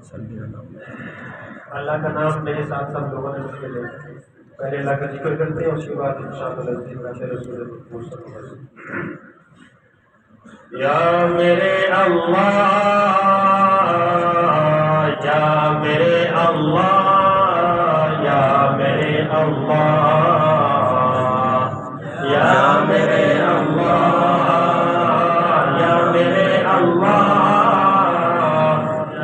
اللہ کا نام میرے ساتھ سب لوگوں نے مل کے لے پہلے اللہ کا ذکر کرتے ہیں، اس کے بعد انشاءاللہ رسول یا میرے اللہ، یا میرے اللہ، یا میرے اللہ، یا میرے اللہ، یا میرے اللہ،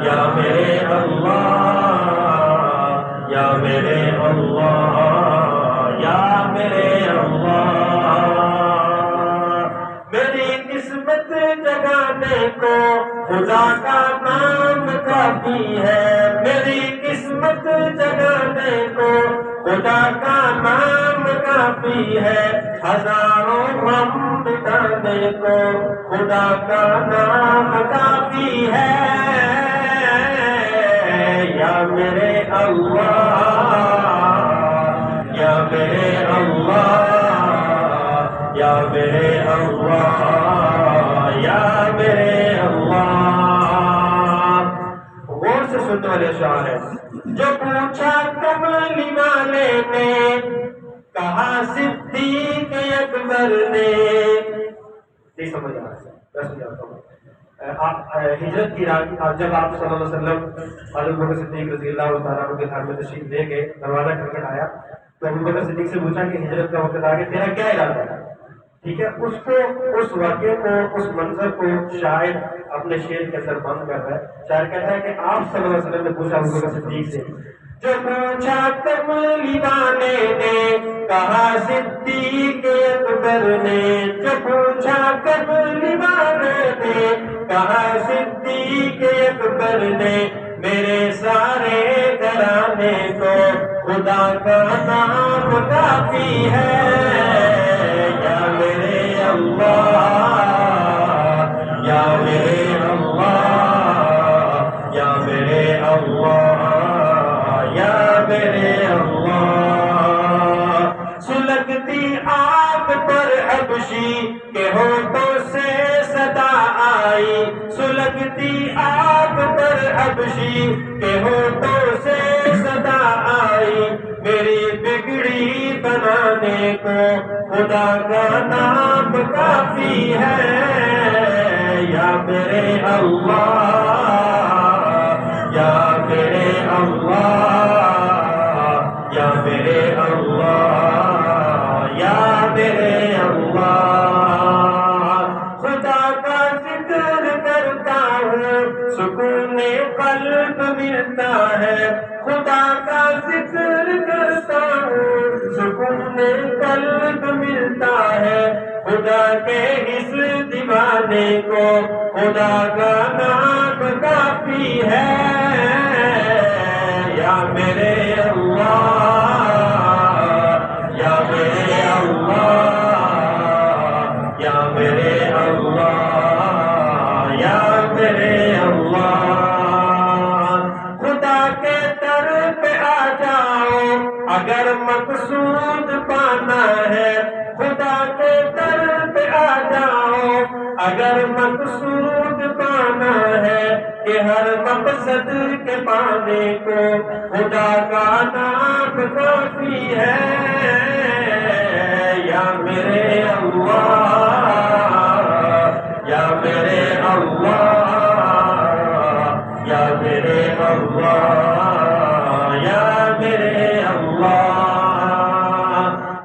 یا میرے اللہ، یا میرے اللہ، یا میرے اللہ، میری قسمت جگانے کو خدا کا نام کافی ہے، میری قسمت جگانے کو خدا کا نام کافی ہے، ہزاروں غم مٹانے کو خدا کا نام کافی ہے، یا میرے اللہ، یا میرے اللہ، یا میرے اللہ، یا میرے اللہ۔ غور سے سننے والے اشعار ہیں۔ جو پوچھا کملی والے نے، کہا صدیق اکبر نے، نہیں سمجھ آ رہا ہے، میں سمجھاتا ہوں۔ آپ ہجرت کی رات جب آپ صلی اللہ علیہ وسلم حضرت ابوبکر صدیق رضی اللہ تعالیٰ عنہ کے گھر میں تشریف لے گئے، دروازہ کھٹکھٹایا تو ابوبکر صدیق سے پوچھا کہ ہجرت کا وقت آ گیا، تیرا کیا ارادہ ہے؟ ٹھیک ہے، اس واقعے کو، اس منظر کو شاعر اپنے شعر کے اندر بند کر رہا ہے۔ شاعر کہتا ہے کہ آپ صلی اللہ علیہ وسلم نے پوچھا ابوبکر صدیق سے، جو پوچھا کملی والے نے، کہا صدیق اکبر نے، جو پوچھا کملی والے نے، کہا صدیق اکبر نے، میرے سارے گھرانے کو خدا کا نام کافی ہے، یا میرے اللہ، یا میرے اللہ، یا میرے اللہ، یا میرے اللہ۔ سلگتی آگ پر حبشی کے ہونٹوں سے صدا آئی، سلگتی آگ پر حبشی کے ہونٹوں سے صدا آئی، میری بگڑی بنانے کو خدا کا نام کافی ہے، یا میرے اللہ، یا میرے اللہ، یا میرے اللہ، یا میرے اللہ۔ خدا کا ذکر کرتا ہوں، سکون قلب ملتا ہے، خدا کا ذکر کرتا ہوں، سکون قلب ملتا ہے، خدا کے اس دیوانے کو خدا کا نام کافی ہے، یا میرے اللہ، یا میرے اللہ، یا میرے اللہ، یا میرے اللہ۔ خدا کے در پہ آ جاؤ اگر مقصود پانا ہے، خدا کے در پہ آ جاؤ اگر مقصود پانا ہے، کہ ہر مقصد کے پانے کو خدا کا نام کافی ہے، یا میرے اللہ، یا میرے اللہ، یا میرے اللہ، یا میرے اللہ۔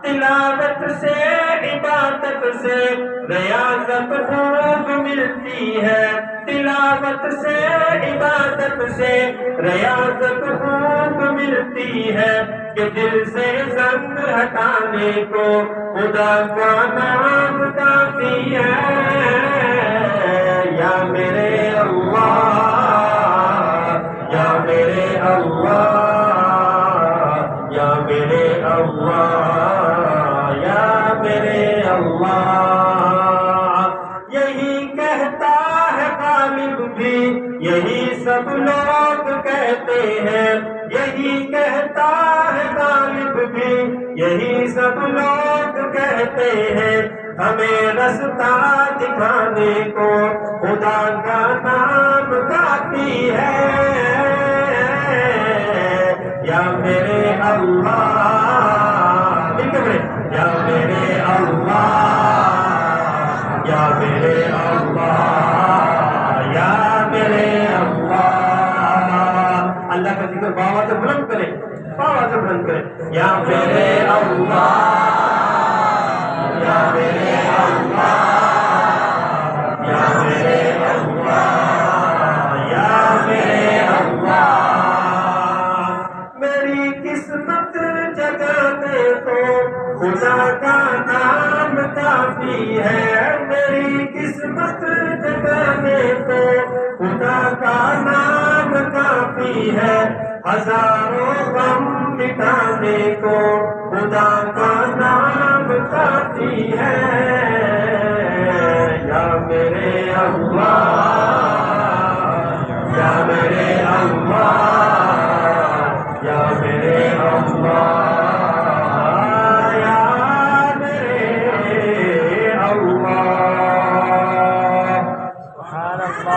تلاوت سے عبادت سے ریاضت خوب ملتی ہے، تلاوت سے عبادت سے ریاضت خوب ملتی ہے، کہ دل سے زنگ ہٹانے کو خدا کا نام کافی ہے، یا میرے اللہ، یا میرے اللہ، یا میرے اللہ، یا میرے اللہ۔ یہی کہتا ہے غالب بھی، یہی سب لوگ کہتے ہیں، یہی کہتا ہے غالب بھی، یہی سب لوگ کہتے ہیں، ہمیں رستہ دکھانے کو خدا کا نام کافی ہے۔ بند کریں. یا میرے اللہ، یا میرے اللہ، یا میرے اللہ، یا میرے اللہ. میری قسمت جگانے کو خدا کا نام کافی ہے. میری قسمت جگانے کو خدا کا نام کافی ہے. ہزاروں غم مٹانے کو خدا کا نام کافی ہے. یا میرے اللہ، یا میرے اللہ، یا میرے اللہ.